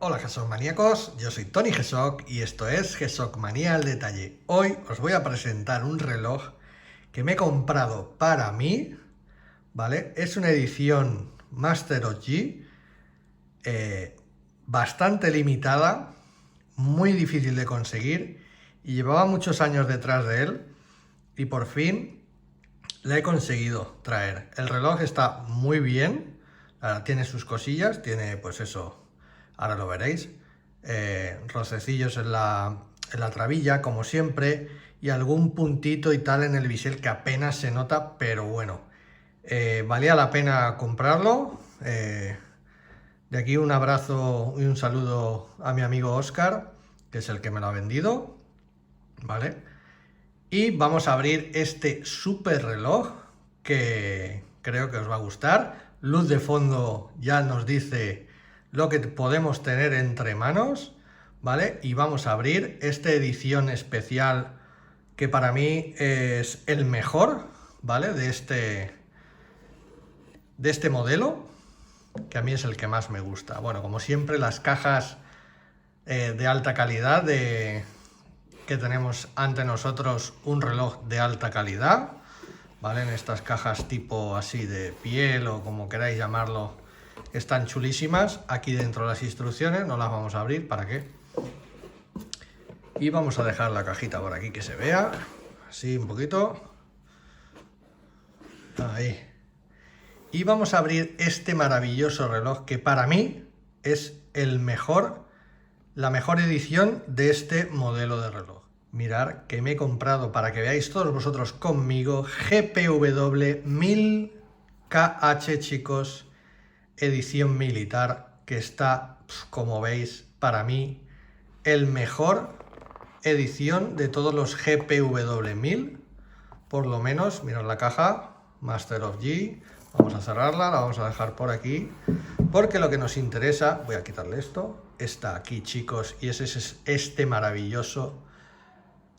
Hola G-Shock maníacos, yo soy Tony G-Shock y esto es G-Shock Manía al Detalle. Hoy os voy a presentar un reloj que me he comprado para mí, ¿vale? Es una edición Master of G, bastante limitada, muy difícil de conseguir y llevaba muchos años detrás de él y por fin la he conseguido traer. El reloj está muy bien, tiene sus cosillas, tiene pues eso, ahora lo veréis, rocecillos en la trabilla como siempre y algún puntito y tal en el bisel que apenas se nota, pero bueno, valía la pena comprarlo. De aquí un abrazo y un saludo a mi amigo Oscar, que es el que me lo ha vendido, ¿vale? Y vamos a abrir este super reloj que creo que os va a gustar. Luz de fondo ya nos dice lo que podemos tener entre manos, ¿vale? Y vamos a abrir esta edición especial que para mí es el mejor, ¿vale? De este modelo, que a mí es el que más me gusta. Bueno, como siempre, las cajas de alta calidad que tenemos ante nosotros, un reloj de alta calidad, ¿vale? En estas cajas tipo así de piel o como queráis llamarlo, están chulísimas. Aquí dentro las instrucciones, no las vamos a abrir, ¿para qué? Y vamos a dejar la cajita por aquí que se vea, así un poquito. Ahí. Y vamos a abrir este maravilloso reloj que para mí es la mejor edición de este modelo de reloj. Mirad que me he comprado, para que veáis todos vosotros conmigo, GPW 1000KH, chicos, edición militar, que está, como veis, para mí, el mejor edición de todos los GPW 1000, por lo menos. Mirad la caja, Master of G. Vamos a cerrarla, la vamos a dejar por aquí, porque lo que nos interesa, voy a quitarle esto, está aquí, chicos, y ese es este maravilloso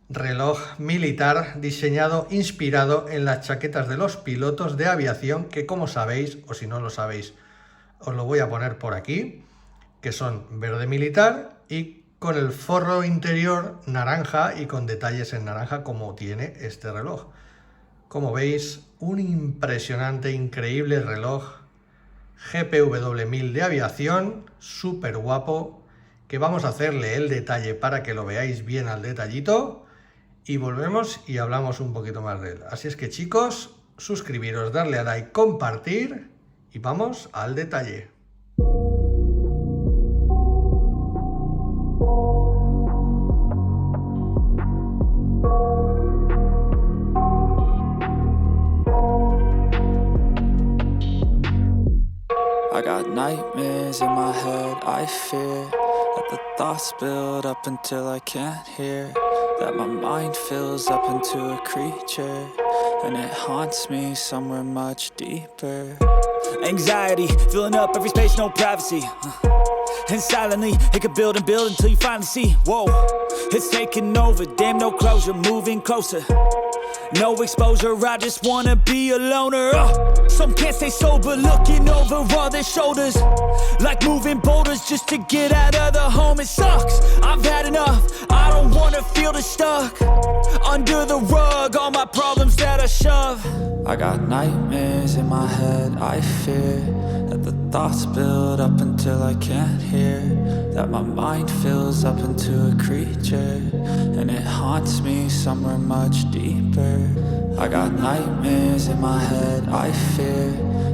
reloj militar diseñado, inspirado en las chaquetas de los pilotos de aviación, que como sabéis, o si no lo sabéis, os lo voy a poner por aquí, que son verde militar y con el forro interior naranja y con detalles en naranja como tiene este reloj. Como veis, un impresionante, increíble reloj GPW 1000 de aviación, súper guapo, que vamos a hacerle el detalle para que lo veáis bien al detallito y volvemos y hablamos un poquito más de él. Así es que, chicos, suscribiros, darle a like, compartir y vamos al detalle. I got nightmares in my head, I fear that the thoughts build up until I can't hear, that my mind fills up into a creature, and it haunts me somewhere much deeper. Anxiety, filling up every space, no privacy, and silently, it could build and build until you finally see, whoa, it's taking over, damn no closure, moving closer. No exposure, I just wanna be a loner. Some can't stay sober, looking over all their shoulders, like moving boulders just to get out of the home. It sucks, I've had enough, I don't wanna feel the stuck under the rug, all my problems that I shove. I got nightmares in my head, I fear that the thoughts build up until I can't hear, that my mind fills up into a creature, and it haunts me somewhere much deeper. I got nightmares in my head, I fear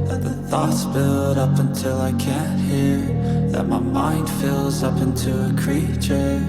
that the thoughts build up until I can't hear, that my mind fills up into a creature,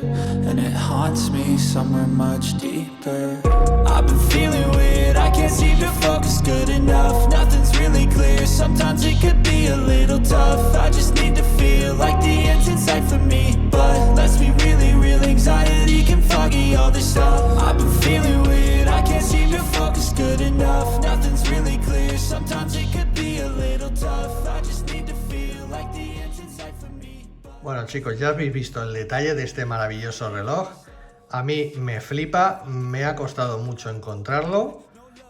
and it haunts me somewhere much deeper. I've been feeling weird, I can't seem to focus good enough, nothing's really clear, sometimes it could be a little tough, I just need to feel like the end's in sight for me, but let's be really real, anxiety can foggy all this stuff. I've been feeling weird, I can't seem to focus good enough, nothing's really clear, sometimes it could be a little tough, I just need to feel like the end's in sight for me. Bueno, chicos, ya habéis visto el detalle de este maravilloso reloj. A mí me flipa, me ha costado mucho encontrarlo.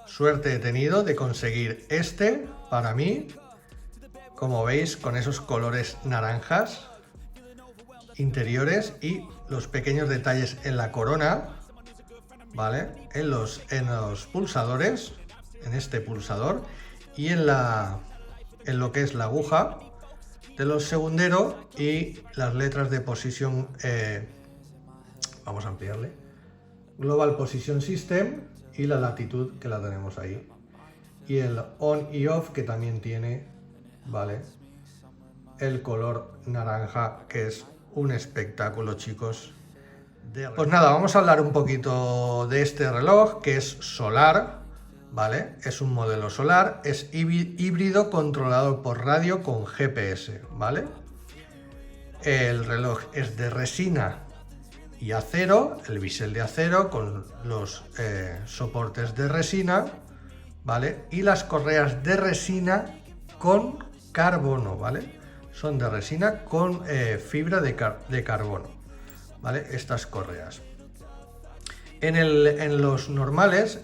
Suerte he tenido de conseguir este para mí, como veis, con esos colores naranjas. interiores y los pequeños detalles en la corona, ¿vale? En los pulsadores, en este pulsador y en lo que es la aguja de los segunderos y las letras de posición, vamos a ampliarle, Global Position System y la latitud que la tenemos ahí. Y el on y off que también tiene, ¿vale? El color naranja, que es un espectáculo, chicos. Pues nada, vamos a hablar un poquito de este reloj, que es solar, ¿vale? Es un modelo solar, es híbrido controlado por radio con GPS, ¿vale? El reloj es de resina y acero, el bisel de acero con los soportes de resina, ¿vale? Y las correas de resina con carbono, ¿vale? Son de resina con fibra de carbono, ¿vale? Estas correas. En los normales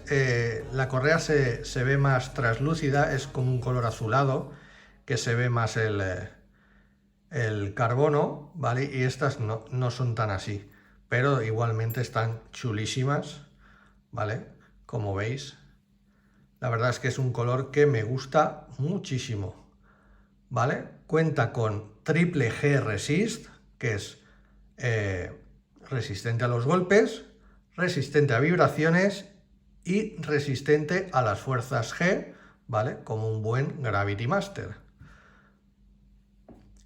la correa se ve más traslúcida, es como un color azulado, que se ve más el carbono, ¿vale? Y estas no son tan así, pero igualmente están chulísimas, ¿vale? Como veis, la verdad es que es un color que me gusta muchísimo, ¿vale? Cuenta con triple G resist, que es resistente a los golpes, resistente a vibraciones y resistente a las fuerzas G, ¿vale? Como un buen Gravity Master.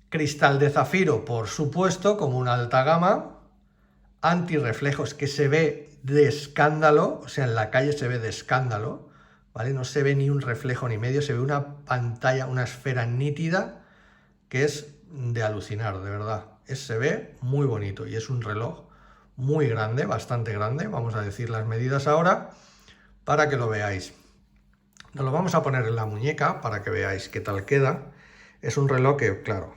Cristal de zafiro, por supuesto, como una alta gama. Antirreflejos, que se ve de escándalo, o sea, en la calle se ve de escándalo, ¿vale? No se ve ni un reflejo ni medio, se ve una pantalla, una esfera nítida que es de alucinar, de verdad. Se ve muy bonito y es un reloj muy grande, bastante grande. Vamos a decir las medidas ahora para que lo veáis. Nos lo vamos a poner en la muñeca para que veáis qué tal queda. Es un reloj que, claro,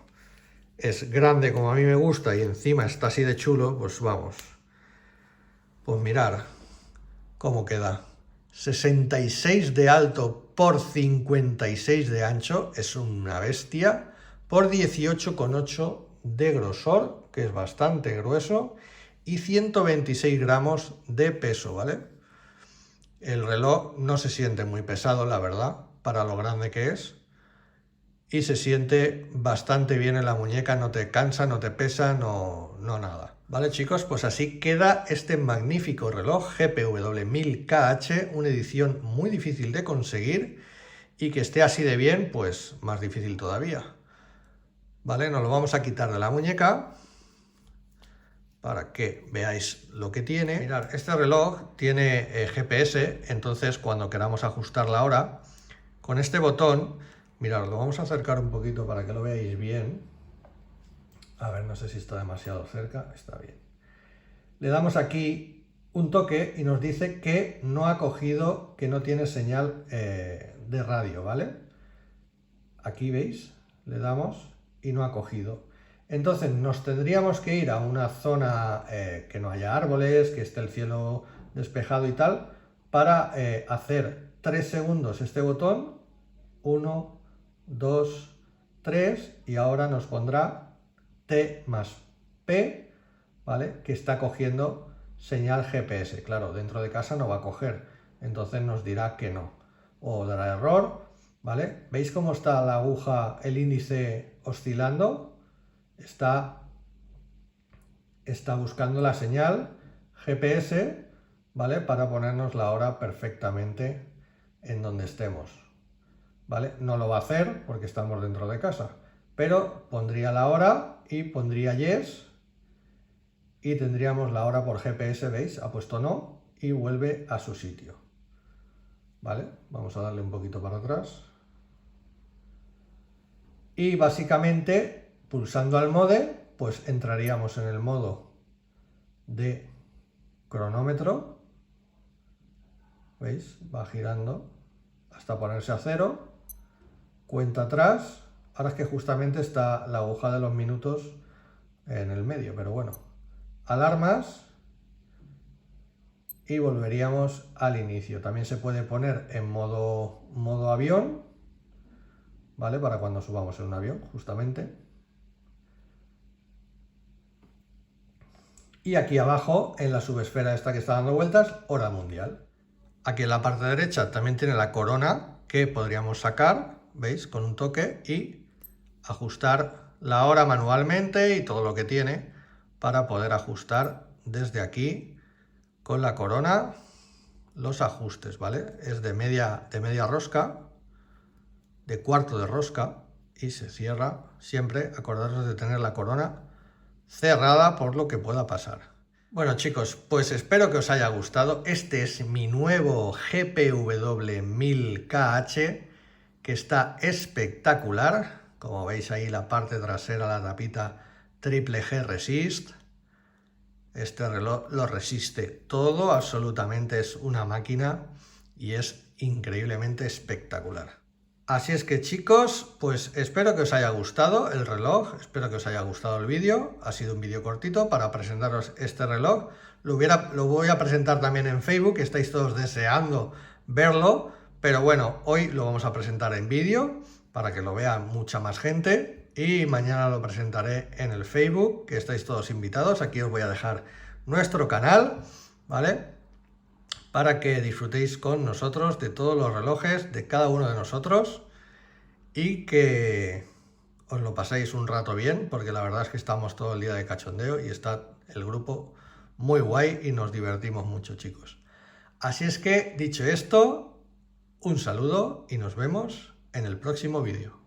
es grande como a mí me gusta y encima está así de chulo, pues vamos. Pues mirar cómo queda. 66 de alto por 56 de ancho, es una bestia, por 18,8 de grosor, que es bastante grueso, y 126 gramos de peso, ¿vale? El reloj no se siente muy pesado, la verdad, para lo grande que es, y se siente bastante bien en la muñeca, no te cansa, no te pesa, no nada. Vale, chicos, pues así queda este magnífico reloj GPW 1000KH, una edición muy difícil de conseguir y que esté así de bien, pues más difícil todavía. Vale, nos lo vamos a quitar de la muñeca para que veáis lo que tiene. Mirad, este reloj tiene GPS, entonces cuando queramos ajustar la hora, con este botón, mirad, lo vamos a acercar un poquito para que lo veáis bien. A ver, no sé si está demasiado cerca, está bien. Le damos aquí un toque y nos dice que no ha cogido, que no tiene señal de radio, ¿vale? Aquí veis, le damos y no ha cogido. Entonces nos tendríamos que ir a una zona que no haya árboles, que esté el cielo despejado y tal, para hacer 3 segundos este botón, 1, 2, 3, y ahora nos pondrá T más P, ¿vale? Que está cogiendo señal GPS. Claro, dentro de casa no va a coger, entonces nos dirá que no, o dará error, ¿vale? ¿Veis cómo está la aguja, el índice oscilando? Está buscando la señal GPS, ¿vale? Para ponernos la hora perfectamente en donde estemos, ¿vale? No lo va a hacer porque estamos dentro de casa, pero pondría la hora y pondría yes y tendríamos la hora por GPS, ¿veis? Ha puesto no y vuelve a su sitio, ¿vale? Vamos a darle un poquito para atrás. Y básicamente, pulsando al mode, pues entraríamos en el modo de cronómetro. ¿Veis? Va girando hasta ponerse a 0. Cuenta atrás. Ahora es que justamente está la aguja de los minutos en el medio, pero bueno. Alarmas. Y volveríamos al inicio. También se puede poner en modo avión, ¿vale? Para cuando subamos en un avión, justamente. Y aquí abajo, en la subesfera esta que está dando vueltas, hora mundial. Aquí en la parte derecha también tiene la corona que podríamos sacar, ¿veis? Con un toque y ajustar la hora manualmente y todo lo que tiene para poder ajustar desde aquí con la corona los ajustes, ¿vale? Es de media rosca, de cuarto de rosca y se cierra. Siempre acordaros de tener la corona cerrada por lo que pueda pasar. Bueno chicos, pues espero que os haya gustado. Este es mi nuevo GPW 1000KH que está espectacular. Como veis ahí la parte trasera, la tapita triple G Resist. Este reloj lo resiste todo, absolutamente es una máquina y es increíblemente espectacular. Así es que chicos, pues espero que os haya gustado el reloj, espero que os haya gustado el vídeo. Ha sido un vídeo cortito para presentaros este reloj. Lo voy a presentar también en Facebook, estáis todos deseando verlo, pero bueno, hoy lo vamos a presentar en vídeo para que lo vea mucha más gente. Y mañana lo presentaré en el Facebook, que estáis todos invitados. Aquí os voy a dejar nuestro canal, ¿vale? Para que disfrutéis con nosotros de todos los relojes de cada uno de nosotros y que os lo paséis un rato bien, porque la verdad es que estamos todo el día de cachondeo y está el grupo muy guay y nos divertimos mucho, chicos. Así es que, dicho esto, un saludo y nos vemos en el próximo vídeo.